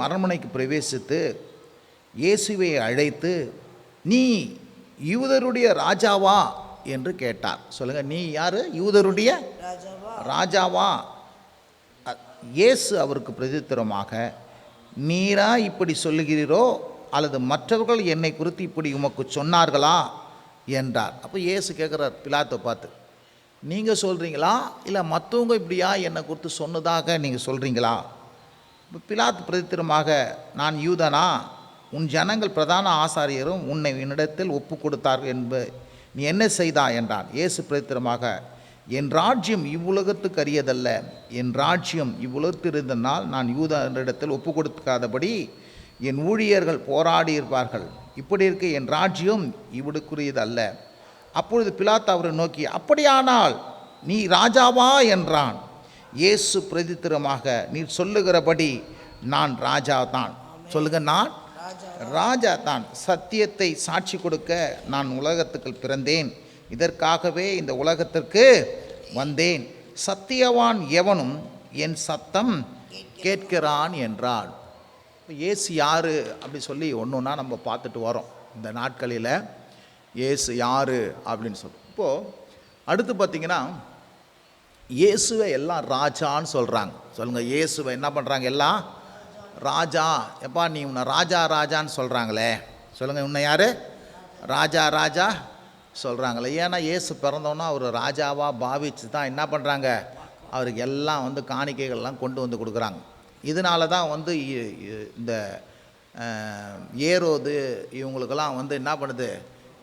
அரண்மனைக்கு பிரவேசித்து இயேசுவை அழைத்து, நீ யூதருடைய ராஜாவா என்று கேட்டார். சொல்லுங்க, நீ யாரு? யூதருடைய ராஜாவா? இயேசு அவருக்கு பிரதித்திரமாக, நீரா இப்படி சொல்லுகிறீரோ அல்லது மற்றவர்கள் என்னை குறித்து இப்படி உமக்கு சொன்னார்களா என்றார். அப்போ இயேசு கேட்குறார் பிலாத்தை பார்த்து, நீங்கள் சொல்கிறீங்களா இல்லை மற்றவங்க இப்படியா என்னை குறித்து சொன்னதாக நீங்கள் சொல்கிறீங்களா? இப்போ பிலாத்து பிரதித்திரமாக, நான் யூதனா? உன் ஜனங்கள் பிரதான ஆசாரியரும் உன்னை என்னிடத்தில் ஒப்பு கொடுத்தார்கள் என்பது நீ என்ன செய்தா என்றான். இயேசு பிரதித்திரமாக, என் ராஜ்யம் இவ்வுலகத்துக்கு அரியதல்ல. என் ராஜ்யம் இவ்வுலகத்தில் இருந்தனால் நான் யூதரிடத்தில் ஒப்பு கொடுக்காதபடி என் ஊழியர்கள் போராடி இருப்பார்கள். இப்படி இருக்க என் ராஜ்யம் இவ்வுடுக்குரியது அல்ல. அப்பொழுது பிலாத்து அவரை நோக்கி, அப்படியானால் நீ ராஜாவா என்றான். இயேசு பிரதித்திரமாக, நீர் சொல்லுகிறபடி நான் ராஜா தான். சொல்லுங்க, நான் ராஜா தான். சத்தியத்தை சாட்சி கொடுக்க நான் உலகத்துக்கு பிறந்தேன். இதற்காகவே இந்த உலகத்திற்கு வந்தேன். சத்தியவான் எவனும் என் சத்தம் கேட்கிறான் என்றார். இயேசு யார் அப்படி சொல்லி ஒன்றுன்னா நம்ம பார்த்துட்டு வரோம் இந்த நாட்களில். இயேசு யார் அப்படின்னு சொல்லி இப்போது அடுத்து பார்த்திங்கன்னா, இயேசுவை எல்லாம் ராஜான்னு சொல்கிறாங்க. சொல்லுங்கள், இயேசுவை என்ன பண்ணுறாங்க? எல்லாம் ராஜா. எப்பா நீ உன்னை ராஜா ராஜான்னு சொல்கிறாங்களே, சொல்லுங்கள், உன்னை யார்? ராஜா ராஜா சொல்கிறாங்களே. ஏன்னா இயேசு பிறந்தோன்னா அவர் ராஜாவாக பாவிச்சு தான் என்ன பண்ணுறாங்க, அவருக்கு எல்லாம் காணிக்கைகள்லாம் கொண்டு வந்து கொடுக்குறாங்க. இதனால தான் இந்த ஏரோது இவங்களுக்கெல்லாம் என்ன பண்ணுது,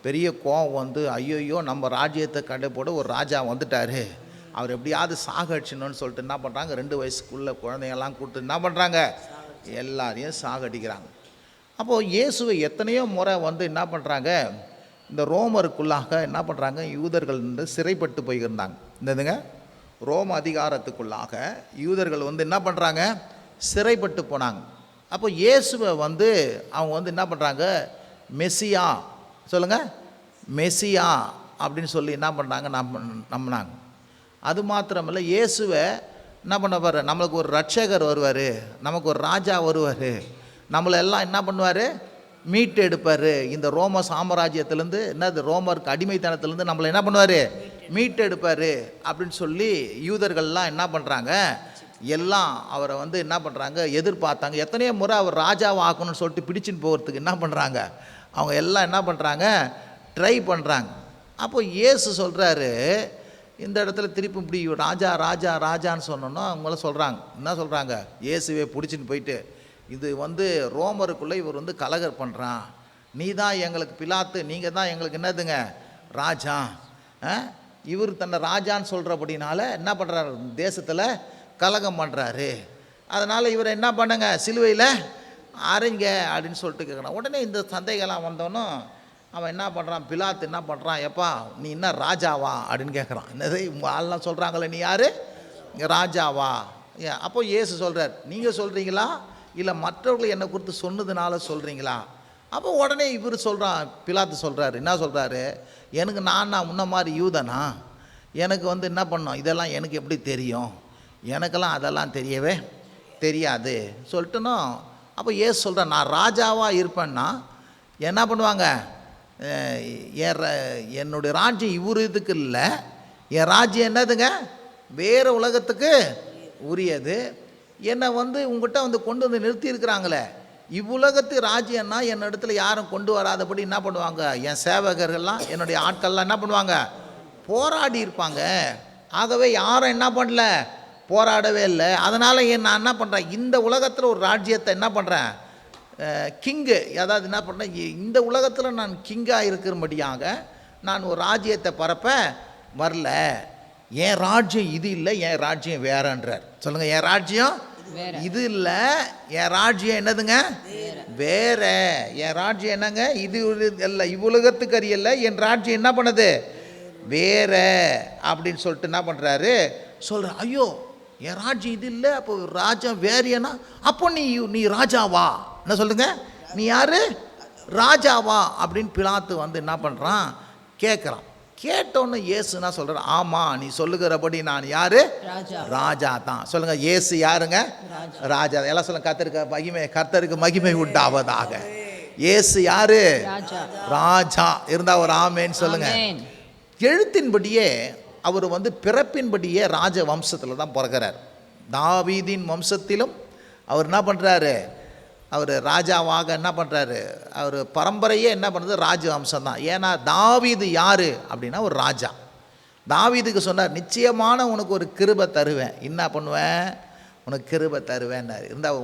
பெரிய கோவம் ஐயோ நம்ம ராஜ்யத்தை கண்டுபோட ஒரு ராஜா வந்துட்டார், அவர் எப்படியாவது சாகடிச்சணும்னு சொல்லிட்டு என்ன பண்ணுறாங்க, 2 வயசுக்குள்ள குழந்தைங்கள்லாம் கூப்பிட்டு என்ன பண்ணுறாங்க, எல்லாரையும் சாகடிக்கிறாங்க. அப்போது இயேசுவை எத்தனையோ முறை என்ன பண்ணுறாங்க, இந்த ரோமருக்குள்ளாக என்ன பண்ணுறாங்க, யூதர்கள் சிறைப்பட்டு போயிருந்தாங்க. இந்ததுங்க ரோம அதிகாரத்துக்குள்ளாக யூதர்கள் என்ன பண்ணுறாங்க, சிறைப்பட்டு போனாங்க. அப்போ இயேசுவை அவங்க என்ன பண்ணுறாங்க, மெசியா, சொல்லுங்கள், மெசியா அப்படின்னு சொல்லி என்ன பண்ணுறாங்க, நம்பினாங்க. அது மாத்திரமில்லை, இயேசுவை என்ன பண்ண பாரு, நம்மளுக்கு ஒரு ரட்சகர் வருவார், நமக்கு ஒரு ராஜா வருவார், நம்மளை எல்லாம் என்ன பண்ணுவார், மீட்டு எடுப்பார். இந்த ரோம சாம்ராஜ்யத்திலேருந்து என்னது ரோமருக்கு அடிமைத்தனத்திலேருந்து நம்மளை என்ன பண்ணுவார், மீட்டு எடுப்பார் அப்படின்னு சொல்லி யூதர்கள்லாம் என்ன பண்ணுறாங்க, எல்லாம் அவரை என்ன பண்ணுறாங்க, எதிர்பார்த்தாங்க. எத்தனையோ முறை அவர் ராஜாவை ஆக்கணும்னு சொல்லிட்டு பிடிச்சின்னு போகிறதுக்கு என்ன பண்ணுறாங்க, அவங்க எல்லாம் என்ன பண்ணுறாங்க, ட்ரை பண்ணுறாங்க. அப்போ இயேசு சொல்கிறாரு, இந்த இடத்துல திருப்பி இப்படி ராஜா ராஜா ராஜான்னு சொன்னோன்னா அவங்களாம் சொல்கிறாங்க, என்ன சொல்கிறாங்க, இயேசுவே பிடிச்சின்னு போயிட்டு, இது ரோமருக்குள்ளே இவர் கலகர் பண்ணுறான், நீ தான் எங்களுக்கு பிலாத்து, நீங்கள் தான் எங்களுக்கு என்னதுங்க ராஜா, இவர் தன்னை ராஜான்னு சொல்கிறபடினால என்ன பண்ணுறாரு, தேசத்தில் கலகம் பண்ணுறாரு, அதனால் இவரை என்ன பண்ணுங்க, சிலுவையில் அரைங்க அப்படின்னு சொல்லிட்டு கேட்குறான். உடனே இந்த சந்தேகம்லாம் வந்தோன்னும் அவன் என்ன பண்ணுறான், பிலாத்து என்ன பண்ணுறான், எப்பா நீ என்ன ராஜாவா அப்படின்னு கேட்குறான். என்னது உங்கள் ஆள்லாம் சொல்கிறாங்களே, நீ யார், இங்கே ராஜாவா? அப்போ இயேசு சொல்கிறார், நீங்கள் சொல்கிறீங்களா இல்லை மற்றவர்கள் என்னை குறித்து சொன்னதுனால சொல்கிறீங்களா? அப்போ உடனே இவர் சொல்கிறான், பிலாத்து சொல்கிறாரு, என்ன சொல்கிறாரு, எனக்கு நான் முன்ன மாதிரி யூதனா, எனக்கு என்ன பண்ணோம், இதெல்லாம் எனக்கு எப்படி தெரியும், எனக்கெல்லாம் அதெல்லாம் தெரியவே தெரியாது சொல்லிட்டுனோ. அப்போ இயேசு சொல்கிறேன், நான் ராஜாவாக இருப்பேன்னா என்ன பண்ணுவாங்க, என்னுடைய ராஜ்யம் இவர் இதுக்கு இல்லை, என் ராஜ்யம் என்னதுங்க, வேறு உலகத்துக்கு உரியது. என்னை உங்கள்கிட்ட கொண்டு நிறுத்தி இருக்கிறாங்களே, இவ்வுலகத்து ராஜ்யம்னா என்னிடத்துல யாரும் கொண்டு வராதபடி என்ன பண்ணுவாங்க, என் சேவகர்கள்லாம் என்னுடைய ஆட்கள்லாம் என்ன பண்ணுவாங்க, போராடி இருப்பாங்க. ஆகவே யாரும் என்ன பண்ணல, போராடவே இல்லை. அதனால் நான் என்ன பண்ணுறேன், இந்த உலகத்தில் ஒரு ராஜ்யத்தை என்ன பண்ணுறேன், கிங்கு, அதாவது என்ன பண்ணுறேன், இந்த உலகத்தில் நான் கிங்காக இருக்கிறபடியாக நான் ஒரு ராஜ்யத்தை பரப்ப வரல. என் ராஜ்யம் இது இல்லை, என் ராஜ்யம் வேறன்றார். சொல்லுங்கள், என் ராஜ்யம் இது இல்லை, என் ராஜ்யம் என்னதுங்க, வேற. என் ராஜ்யம் என்னங்க, இது இல்லை, இவ்வுலகத்துக்கு அறியல, என் ராஜ்யம் என்ன பண்ணுது, வேற அப்படின்னு சொல்லிட்டு என்ன பண்ணுறாரு, சொல்கிற, ஐயோ என் ராஜ்யம் இது இல்லை, அப்போ ராஜ்யம் வேறியனா, அப்போ நீ ராஜாவா, என்ன சொல்லுங்க, நீ யார், ராஜாவா அப்படின்னு பிலாத்து என்ன பண்ணுறான் கேட்குறான். கேட்டோன்னு இயேசுனா சொல்கிறார், ஆமாம் நீ சொல்லுகிறபடி நான் யார்? ராஜா தான். சொல்லுங்கள், இயேசு யாருங்க? ராஜா. எல்லாம் சொல்லுங்க, கர்த்தருக்கு மகிமை உண்டாவதாக. இயேசு யாரு? ராஜா. இருந்தா ஒரு ஆமேன்னு சொல்லுங்க. எழுத்தின்படியே அவர் பிறப்பின்படியே ராஜ வம்சத்தில் தான் பிறக்கிறார். தாவீதின் வம்சத்திலும் அவர் என்ன பண்ணுறாரு? அவர் ராஜாவாக என்ன பண்ணுறாரு? அவர் பரம்பரையே என்ன பண்ணுறது? ராஜ வம்சம் தான். ஏன்னா தாவீது யார் அப்படின்னா ஒரு ராஜா. தாவீதுக்கு சொன்னார், நிச்சயமான உனக்கு ஒரு கிருபை தருவேன். என்ன பண்ணுவேன்? உனக்கு கிருபை தருவேன்னாரு. இருந்தால்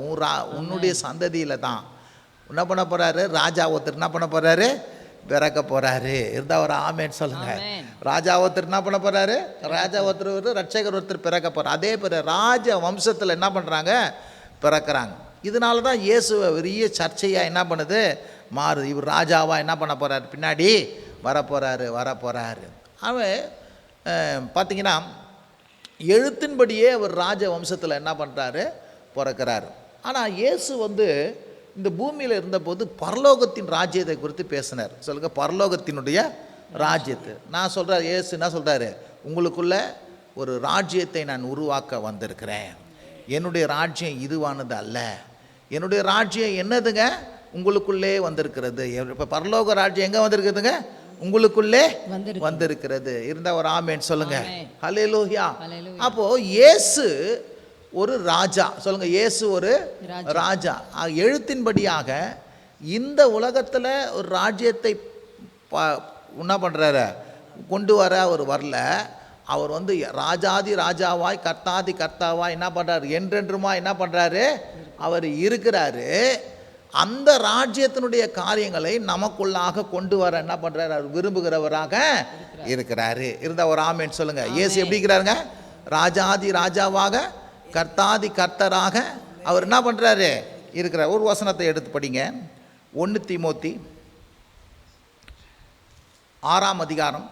உன்னுடைய சந்ததியில் தான் என்ன பண்ண போகிறாரு? ராஜா ஒருத்தர் என்ன பண்ண போகிறாரு? பிறக்க போகிறாரு. இருந்தால் ஒரு ஆமேன்னு சொல்லுங்கள். ராஜா ஒருத்தர் என்ன பண்ண போகிறாரு? ராஜா ஒருத்தர் ரட்சகர் ஒருத்தர் பிறக்க போகிறார். அதே பேர் ராஜ வம்சத்தில் என்ன பண்ணுறாங்க? பிறக்கிறாங்க. இதனால தான் இயேசுவை பெரிய சர்ச்சையாக என்ன பண்ணுது? மாறுது. இவர் ராஜாவாக என்ன பண்ண போகிறாரு? பின்னாடி வரப்போகிறாரு. அவன் பார்த்திங்கன்னா எழுத்தின்படியே அவர் ராஜ வம்சத்தில் என்ன பண்ணுறாரு? பிறக்கிறாரு. ஆனால் இயேசு இந்த பூமியில் இருந்தபோது பரலோகத்தின் ராஜ்யத்தை குறித்து பேசினார். சொல்லுங்க, பரலோகத்தினுடைய ராஜ்யத்தை. நான் சொல்கிறேன், இயேசு என்ன சொல்கிறாரு? உங்களுக்குள்ள ஒரு ராஜ்யத்தை நான் உருவாக்க வந்திருக்கிறேன். என்னுடைய ராஜ்யம் இதுவானது அல்ல. என்னுடைய ராஜ்யம் என்னதுங்க? உங்களுக்குள்ளே வந்திருக்கிறது. இப்போ பரலோக ராஜ்யம் எங்கே வந்திருக்குதுங்க? உங்களுக்குள்ளே வந்திருக்கிறது. இருந்தால் ஒரு ஆமேன்னு சொல்லுங்க. ஹல்லேலூயா. அப்போது இயேசு ஒரு ராஜா. சொல்லுங்க, இயேசு ஒரு ராஜா. எழுத்தின்படியாக இந்த உலகத்தில் ஒரு ராஜ்யத்தை என்ன பண்ணுறாரு? கொண்டு வர அவர் வரல. அவர் ராஜாதி ராஜாவாய் கர்த்தாதி கர்த்தாவாய் என்ன பண்ணுறாரு? என்றென்றுமா என்ன பண்ணுறாரு? அவர் இருக்கிறாரு. அந்த ராஜ்யத்தினுடைய காரியங்களை நமக்குள்ளாக கொண்டு வர என்ன பண்ணுறாரு? அவர் விரும்புகிறவராக இருக்கிறாரு. இருந்தால் ஒரு ஆமேன்னு சொல்லுங்கள். இயேசு எப்படி இருக்கிறாருங்க? ராஜாதி ராஜாவாக கர்த்தாதி கர்த்தராக அவர் என்ன பண்ணுறாரு? இருக்கிறார். ஒரு வசனத்தை எடுத்து படிங்க. 1 தீமோத்தி 6ஆம் அதிகாரம்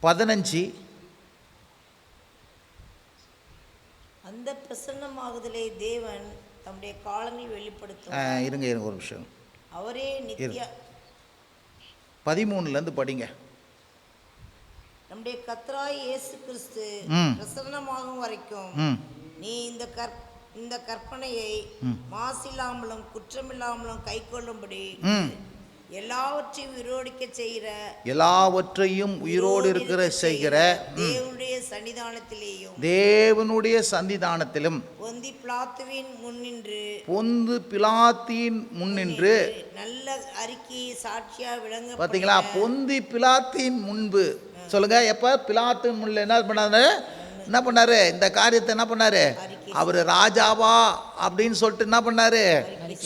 15. அந்த பிரசன்னமாகுதலை தேவன் தம்முடைய காலங்களில் வெளிப்படுத்தும். இருங்க ஒரு நிமிஷம். அவரே நித்திய 13லேருந்து படிங்க. நம்முடைய கர்த்தராகிய இயேசு கிறிஸ்து பிரசன்னமாகும் வரைக்கும் நீ இந்த கற்பனையை மாசில்லாமலும் குற்றமில்லாமலும் கைக்கொள்ளும்படி எல்லாவற்றையும் உயிரோடு இருக்கிற செய்கிற தேவனுடைய சன்னிதானத்திலும் பொந்து பிலாத்தின் முன்னின்று நல்ல அறிக்கையை சாட்சியா விளங்க. பார்த்தீங்களா? பொந்தி பிலாத்தின் முன்பு. சொல்லுங்க, எப்ப பிலாத்தின் முன்னில் என்ன பண்ணாரு? இந்த காரியத்தை என்ன பண்ணாரு? அவர் ராஜாவா அப்படின்னு சொல்லிட்டு என்ன பண்ணாரு?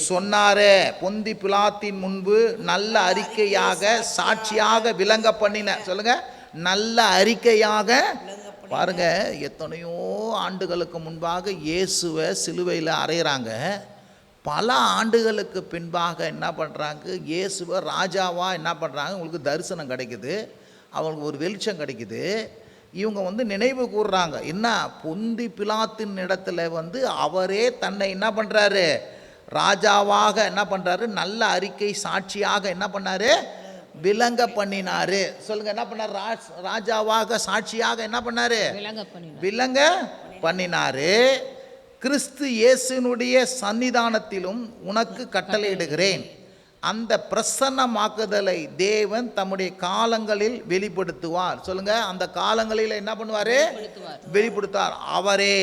சொன்னாரு. பொந்தி பிலாத்தின் முன்பு நல்ல அறிக்கையாக சாட்சியாக விளங்க பண்ணின. சொல்லுங்க, நல்ல அறிக்கையாக. பாருங்க, எத்தனையோ ஆண்டுகளுக்கு முன்பாக இயேசுவை சிலுவையில் அறையிறாங்க. பல ஆண்டுகளுக்கு பின்பாக என்ன பண்ணுறாங்க? இயேசுவை ராஜாவா என்ன பண்ணுறாங்க? உங்களுக்கு தரிசனம் கிடைக்குது, அவங்களுக்கு ஒரு வெளிச்சம் கிடைக்குது. இவங்க நினைவு கூறுறாங்க. என்ன? பொந்தி பிலாத்தின் இடத்துல அவரே தன்னை என்ன பண்ணுறாரு? ராஜாவாக என்ன பண்ணுறாரு? நல்ல அறிக்கை சாட்சியாக என்ன பண்ணாரு? விளங்க பண்ணினாரு. சொல்லுங்க, என்ன பண்ணாரு? ராஜாவாக சாட்சியாக என்ன பண்ணாரு? விளங்க பண்ணினாரு. கிறிஸ்து இயேசுனுடைய சன்னிதானத்திலும் உனக்கு கட்டளையிடுகிறேன். அந்த பிரசன்னமாக்குதலை தேவன் தம்முடைய காலங்களில் வெளிப்படுத்துவார். சொல்லுங்க, அந்த காலங்களில் என்ன பண்ணுவாரு? வெளிப்படுத்துவார். அவரே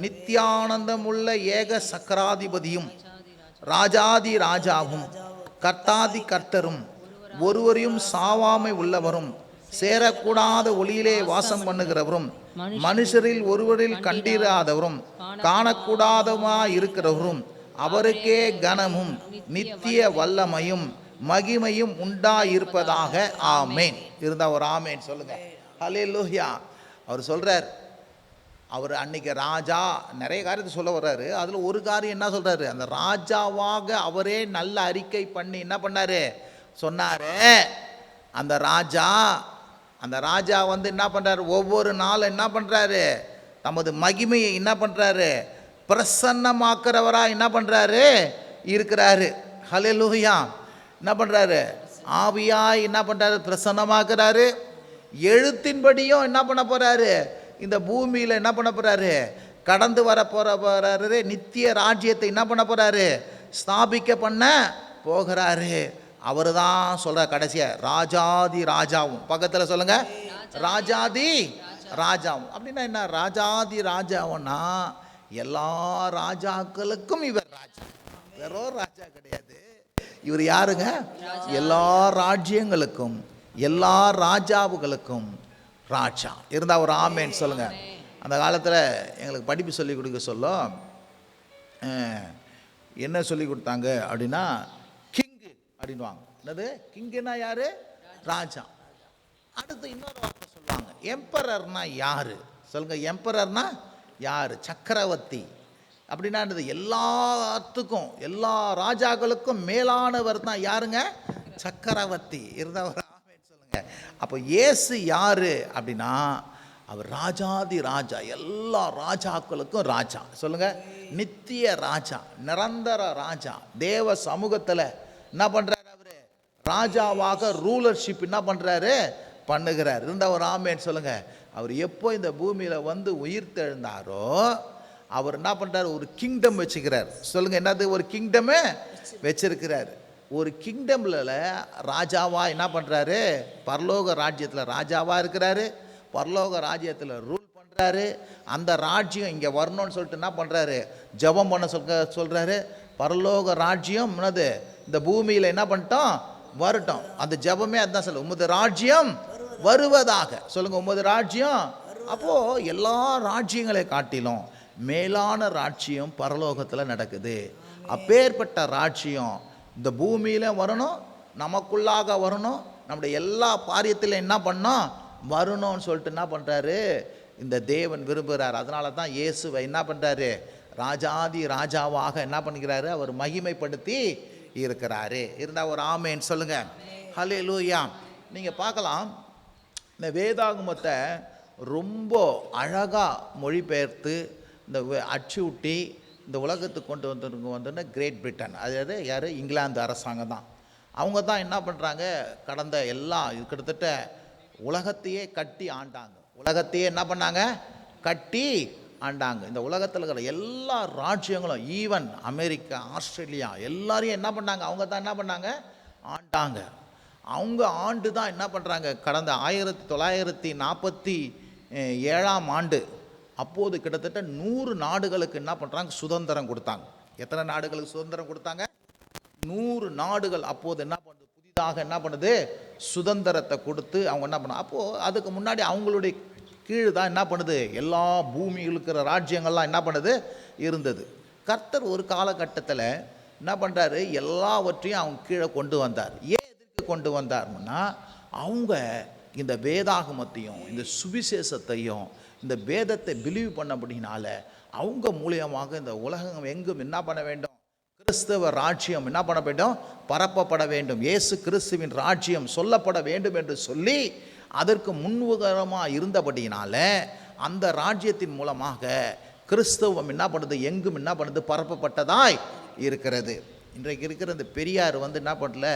நித்தியானந்தம் உள்ள ஏக சக்கராதிபதியும் ராஜாதி ராஜாவும் கர்த்தாதி கர்த்தரும் ஒருவரையும் சாவாமை உள்ளவரும் சேரக்கூடாத ஒளியிலே வாசம் பண்ணுகிறவரும் மனுஷரில் ஒருவரில் கண்டிராதவரும் காணக்கூடாதவா இருக்கிறவரும் அவருக்கே கனமும் நித்திய வல்லமையும் மகிமையும் உண்டாயிருப்பதாக. ஆமேன். இருந்தால் ஒரு ஆமேன் சொல்லுங்க. ஹல்லேலூயா. அவர் சொல்றார், அவர் அன்னைக்கு ராஜா நிறைய காரியத்தை சொல்ல வர்றாரு. அதில் ஒரு காரியம் என்ன சொல்றாரு? அந்த ராஜாவாக அவரே நல்ல அறிக்கை பண்ணி என்ன பண்ணாரு? சொன்னாரு. அந்த ராஜா என்ன பண்றாரு? ஒவ்வொரு நாளும் என்ன பண்றாரு? தமது மகிமையை என்ன பண்றாரு? பிரசன்னமாக்குறவரா என்ன பண்றாரு? இருக்கிறாரு. ஹல்லேலூயா. என்ன பண்றாரு? ஆவியாய் என்ன பண்ணுறாரு? பிரசன்னமாக்குறாரு. எழுத்தின்படியும் என்ன பண்ண போகிறாரு? இந்த பூமியில் என்ன பண்ண போகிறாரு? கடந்து வர போகிறாரு. நித்திய ராஜ்யத்தை என்ன பண்ண போகிறாரு? ஸ்தாபிக்க பண்ண போகிறாரு. அவர் தான் சொல்கிறார் கடைசியாக, ராஜாதி ராஜாவும். பக்கத்தில் சொல்லுங்கள், ராஜாதி ராஜாவும். அப்படின்னா என்ன? ராஜாதி ராஜாவுன்னா எல்லா ராஜாக்களுக்கும் இவர் ராஜா. வேற ராஜா கிடையாது. இவர் யாருங்க? எல்லா ராஜ்யங்களுக்கும் எல்லா ராஜாவுகளுக்கும் ராஜா. இருந்தால் ஒரு ஆமேன்னு சொல்லுங்கள். அந்த காலத்தில் எங்களுக்கு படிப்பு சொல்லி கொடுக்க சொல்ல என்ன சொல்லி கொடுத்தாங்க அப்படின்னா, கிங்கு அப்படின்வாங்க. என்னது கிங்குன்னா யார்? ராஜா. அடுத்து இன்னொரு வார்த்தை சொல்லுவாங்க, எம்பரர்னா யார்? சொல்லுங்கள், எம்பரர்னா யார்? சக்கரவர்த்தி. அப்படின்னா என்னது? எல்லாத்துக்கும் எல்லா ராஜாக்களுக்கும் மேலானவர் தான் யாருங்க? சக்கரவர்த்தி. இருந்தவர் சொல்லுங்க. அப்போ இயேசு யாரு அப்படின்னா, அவர் ராஜாதி ராஜா, எல்லா ராஜாக்களுக்கும் ராஜா. சொல்லுங்க, நித்திய ராஜா, நிரந்தர ராஜா. தேவ சமூகத்தில் என்ன பண்றாரு? அவரு ராஜாவாக ரூலர்ஷிப் என்ன பண்றாரு? பண்ணுகிறார். இருந்தவர் ஆமேன்னு சொல்லுங்க. அவர் எப்போ இந்த பூமியில் வந்து உயிர் தெழுந்தாரோ அவர் என்ன பண்ணுறாரு? ஒரு கிங்டம் வச்சுக்கிறார். சொல்லுங்கள், என்னது? ஒரு கிங்டமே வச்சிருக்கிறார். ஒரு கிங்டமில் ராஜாவாக என்ன பண்ணுறாரு? பரலோக ராஜ்யத்தில் ராஜாவாக இருக்கிறாரு. பரலோக ராஜ்யத்தில் ரூல் பண்ணுறாரு. அந்த ராஜ்யம் இங்கே வரணும்னு சொல்லிட்டு என்ன பண்ணுறாரு? ஜெபம் பண்ண சொல்கிறாரு. பரலோக ராஜ்யம் என்னது? இந்த பூமியில் என்ன பண்ணிட்டோம்? வரட்டும். அந்த ஜெபமே அதுதான் சொல்ல, உமது ராஜ்யம் வருவதாக. சொல்லுங்கள், உமது ராஜ்யம். அப்போது எல்லா ராஜ்யங்களை காட்டிலும் மேலான ராஜ்யம் பரலோகத்தில் நடக்குது. அப்பேற்பட்ட ராஜ்யம் இந்த பூமியில் வரணும், நமக்குள்ளாக வரணும், நம்முடைய எல்லா காரியத்திலும் என்ன பண்ணோம்? வரணும்னு சொல்லிட்டு என்ன பண்ணுறாரு? இந்த தேவன் விரும்புகிறார். அதனால தான் இயேசுவை என்ன பண்ணுறாரு? ராஜாதி ராஜாவாக என்ன பண்ணுகிறாரு? அவர் மகிமைப்படுத்தி இருக்கிறாரு. இருந்தால் ஒரு ஆமேன்னு சொல்லுங்கள். ஹல்லேலூயா. நீங்கள் பார்க்கலாம், இந்த வேதாகமத்தை ரொம்ப அழகாக மொழிபெயர்த்து இந்த அச்சு ஊட்டி இந்த உலகத்துக்கு கொண்டு வந்தோன்னா கிரேட் பிரிட்டன். அதாவது யார்? இங்கிலாந்து அரசாங்கம் தான். அவங்க தான் என்ன பண்ணுறாங்க? கடந்த கிட்டத்தட்ட உலகத்தையே கட்டி ஆண்டாங்க. உலகத்தையே என்ன பண்ணாங்க? கட்டி ஆண்டாங்க. இந்த உலகத்தில் இருக்கிற எல்லா ராஜ்யங்களும், ஈவன் அமெரிக்கா, ஆஸ்திரேலியா, எல்லாரையும் என்ன பண்ணாங்க? அவங்க தான் என்ன பண்ணாங்க? ஆண்டாங்க. அவங்க ஆண்டு தான் என்ன பண்ணுறாங்க? கடந்த 1947ஆம் ஆண்டு அப்போது கிட்டத்தட்ட 100 நாடுகளுக்கு என்ன பண்ணுறாங்க? சுதந்திரம் கொடுத்தாங்க. எத்தனை நாடுகளுக்கு சுதந்திரம் கொடுத்தாங்க? 100 நாடுகள். அப்போது என்ன பண்ணுது? புதிதாக என்ன பண்ணுது? சுதந்திரத்தை கொடுத்து அவங்க என்ன பண்ண. அப்போது அதுக்கு முன்னாடி அவங்களுடைய கீழ் தான் என்ன பண்ணுது? எல்லா பூமியில் இருக்கிற ராஜ்யங்கள்லாம் என்ன பண்ணுது? இருந்தது. கர்த்தர் ஒரு காலகட்டத்தில் என்ன பண்ணுறாரு? எல்லாவற்றையும் அவங்க கீழே கொண்டு வந்தார். ஏன் எதற்கு கொண்டு வந்தார்னா, அவங்க இந்த வேதாகமத்தையும் இந்த சுவிசேஷத்தையும் இந்த வேதத்தை பிலீவ் பண்ணபடினால அவங்க மூலியமாக இந்த உலகம் எங்கும் என்ன பண்ண வேண்டும்? கிறிஸ்தவ ராஜ்யம் என்ன பண்ண வேண்டும்? பரப்பப்பட வேண்டும். இயேசு கிறிஸ்துவின் ராஜ்யம் சொல்லப்பட வேண்டும் என்று சொல்லி அதற்கு முன்னுதாரணமாக இருந்தபடினால அந்த ராஜ்யத்தின் மூலமாக கிறிஸ்தவம் என்ன பண்ணுது? எங்கும் என்ன பண்ணுது? பரப்பப்பட்டதாய் இருக்கிறது. இன்றைக்கு இருக்கிற இந்த பெரியார் வந்து என்ன பண்ணல,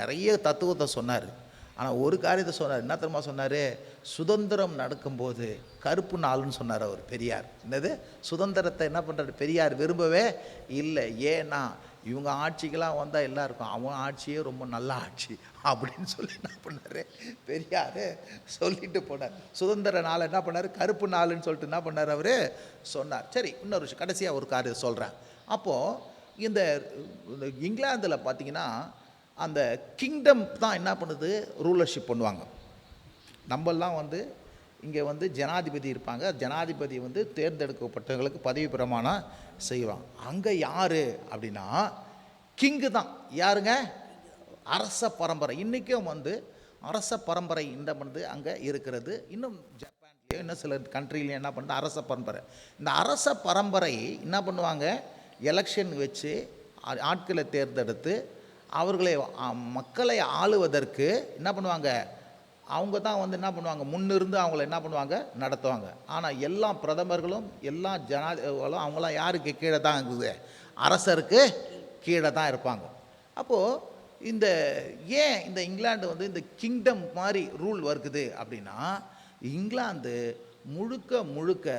நிறைய தத்துவத்தை சொன்னார். ஆனால் ஒரு காரியத்தை சொன்னார். என்ன தெரியுமா சொன்னார்? சுதந்திரம் நடக்கும்போது கருப்பு நாள்னு சொன்னார் அவர் பெரியார். என்னது? சுதந்திரத்தை என்ன பண்ணுறாரு? பெரியார் விரும்பவே இல்லை. ஏன்னா இவங்க ஆட்சிக்கெல்லாம் வந்தால் எல்லாம் இருக்கும், அவன் ஆட்சியே ரொம்ப நல்ல ஆட்சி அப்படின்னு சொல்லி என்ன பண்ணார்? பெரியார் சொல்லிட்டு போனார். சுதந்திர நாள் என்ன பண்ணார்? கருப்பு நாள்னு சொல்லிட்டு என்ன பண்ணார்? அவர் சொன்னார். சரி, இன்னொரு விஷயம் கடைசியாக ஒரு காரியம் சொல்கிறேன். அப்போது இந்த இங்கிலாந்தில் பார்த்தீங்கன்னா அந்த கிங்டம் தான் என்ன பண்ணுது? ரூலர்ஷிப் பண்ணுவாங்க. நம்மெல்லாம் வந்து இங்கே வந்து ஜனாதிபதி இருப்பாங்க. ஜனாதிபதி வந்து தேர்ந்தெடுக்கப்பட்டவங்களுக்கு பதவி பிரமாணம் செய்வாங்க. அங்கே யார் அப்படின்னா கிங்கு தான். யாருங்க? அரச பரம்பரை. இன்றைக்கும் வந்து அரச பரம்பரை இந்த வந்து அங்கே இருக்கிறது. இன்னும் ஜப்பான்லேயும் இன்னும் சில கண்ட்ரிலையும் என்ன பண்ணுது? அரச பரம்பரை. இந்த அரச பரம்பரை என்ன பண்ணுவாங்க? எலெக்ஷன் வச்சு ஆட்களை தேர்ந்தெடுத்து அவர்களை மக்களை ஆளுவதற்கு என்ன பண்ணுவாங்க? அவங்க தான் வந்து என்ன பண்ணுவாங்க? முன்னிருந்து அவங்கள என்ன பண்ணுவாங்க? நடத்துவாங்க. ஆனால் எல்லா பிரதமர்களும் எல்லா ஜனாதிபதிகளும் அவங்களாம் யாருக்கு கீழே தான் இருக்குது? அரசருக்கு கீழே தான் இருப்பாங்க. அப்போது இந்த ஏன் இந்த இங்கிலாந்து வந்து இந்த கிங்டம் மாதிரி ரூல் வருகுது அப்படின்னா, இங்கிலாந்து முழுக்க முழுக்க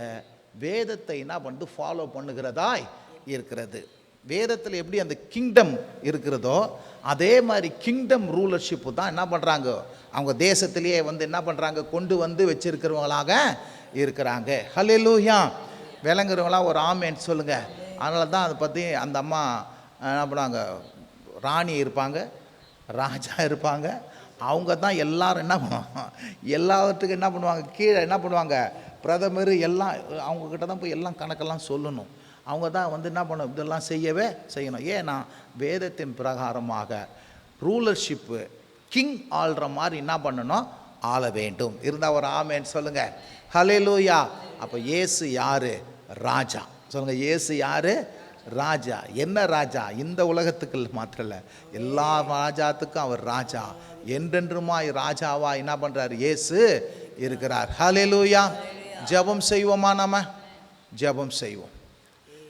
வேதத்தை என்ன பண்ணுது, ஃபாலோ பண்ணுகிறதாய் இருக்கிறது. வேதத்தில் எப்படி அந்த கிங்டம் இருக்கிறதோ அதே மாதிரி கிங்டம் ரூலர்ஷிப்பு தான் என்ன பண்ணுறாங்க, அவங்க தேசத்திலேயே வந்து என்ன பண்ணுறாங்க, கொண்டு வந்து வச்சிருக்கிறவங்களாக இருக்கிறாங்க. ஹல்லேலூயா. விளங்குறவங்களாம் ஒரு ஆமேன்னு சொல்லுங்கள். அதனால தான் அதை பற்றி அந்த அம்மா என்ன பண்ணுவாங்க, ராணி இருப்பாங்க, ராஜா இருப்பாங்க, அவங்க தான் எல்லாரும் என்ன பண்ணுவாங்க, எல்லாத்துக்கும் என்ன பண்ணுவாங்க, கீழே என்ன பண்ணுவாங்க, பிரதமர் எல்லாம் அவங்கக்கிட்ட தான் போய் எல்லாம் கணக்கெல்லாம் சொல்லணும். அவங்க தான் வந்து என்ன பண்ணணும், இதெல்லாம் செய்யணும். ஏன்னா வேதத்தின் பிரகாரமாக ரூலர்ஷிப்பு கிங் ஆள்ற மாதிரி என்ன பண்ணணும், ஆள வேண்டும். இருந்தால் ஒரு ஆமேன்னு சொல்லுங்கள். ஹல்லேலூயா. அப்போ இயேசு யார்? ராஜா. சொல்லுங்கள், இயேசு யார்? ராஜா. என்ன ராஜா? இந்த உலகத்துக்கு மாத்திரம் இல்லை, எல்லா ராஜாத்துக்கும் அவர் ராஜா. என்றென்றுமாய் ராஜாவா என்ன பண்ணுறார், இயேசு இருக்கிறார். ஹல்லேலூயா. ஜெபம் செய்வோமா? நம்ம ஜெபம் செய்வோம்.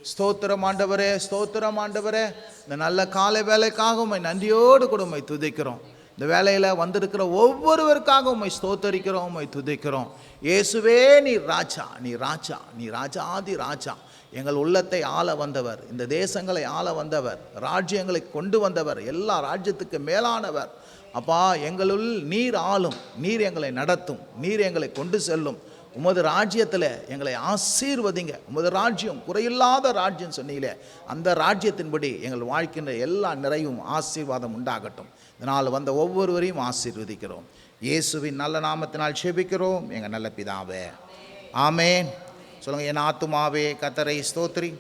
ஸ்தோத்திரம் ஆண்டவரே, ஸ்தோத்திரம் ஆண்டவரே, இந்த நல்ல காலை வேலைக்காக உம்மை நன்றியோடு கூட உம்மை துதிக்கிறோம். இந்த வேலையில் வந்திருக்கிற ஒவ்வொருவருக்காக உம்மை ஸ்தோத்தரிக்கிறோம், உம்மை துதிக்கிறோம். இயேசுவே நீர் ராஜா, நீ ராஜா, நீ ராஜாதி ராஜா. எங்கள் உள்ளத்தை ஆள வந்தவர், இந்த தேசங்களை ஆள வந்தவர், ராஜ்யங்களை கொண்டு வந்தவர், எல்லா ராஜ்யத்துக்கு மேலானவர். அப்பா, எங்களுள் நீர் ஆளும், நீர் எங்களை நடத்தும், நீர் எங்களை கொண்டு செல்லும். உமது ராஜ்யத்தில் எங்களை ஆசீர்வதிங்க. உமது ராஜ்யம் குறையில்லாத ராஜ்யம் சொன்னீங்களே, அந்த ராஜ்யத்தின்படி எங்கள் வாழ்க்கையின் எல்லா நிறைவும் ஆசீர்வாதம் உண்டாகட்டும். இதனால் வந்த ஒவ்வொருவரையும் ஆசீர்வதிக்கிறோம். இயேசுவின் நல்ல நாமத்தினால் ஜெபிக்கிறோம் எங்கள் நல்ல பிதாவே, ஆமேன். சொல்லுங்கள், என் ஆத்துமாவே கர்த்தரை ஸ்தோத்திரி,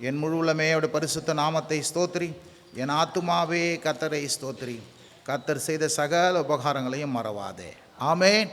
என் முழு உள்ளமே அவருடைய பரிசுத்த நாமத்தை ஸ்தோத்திரி. என் ஆத்துமாவே கர்த்தரை ஸ்தோத்திரி, கர்த்தர் செய்த சகல உபகாரங்களையும் மறவாதே. ஆமேன்.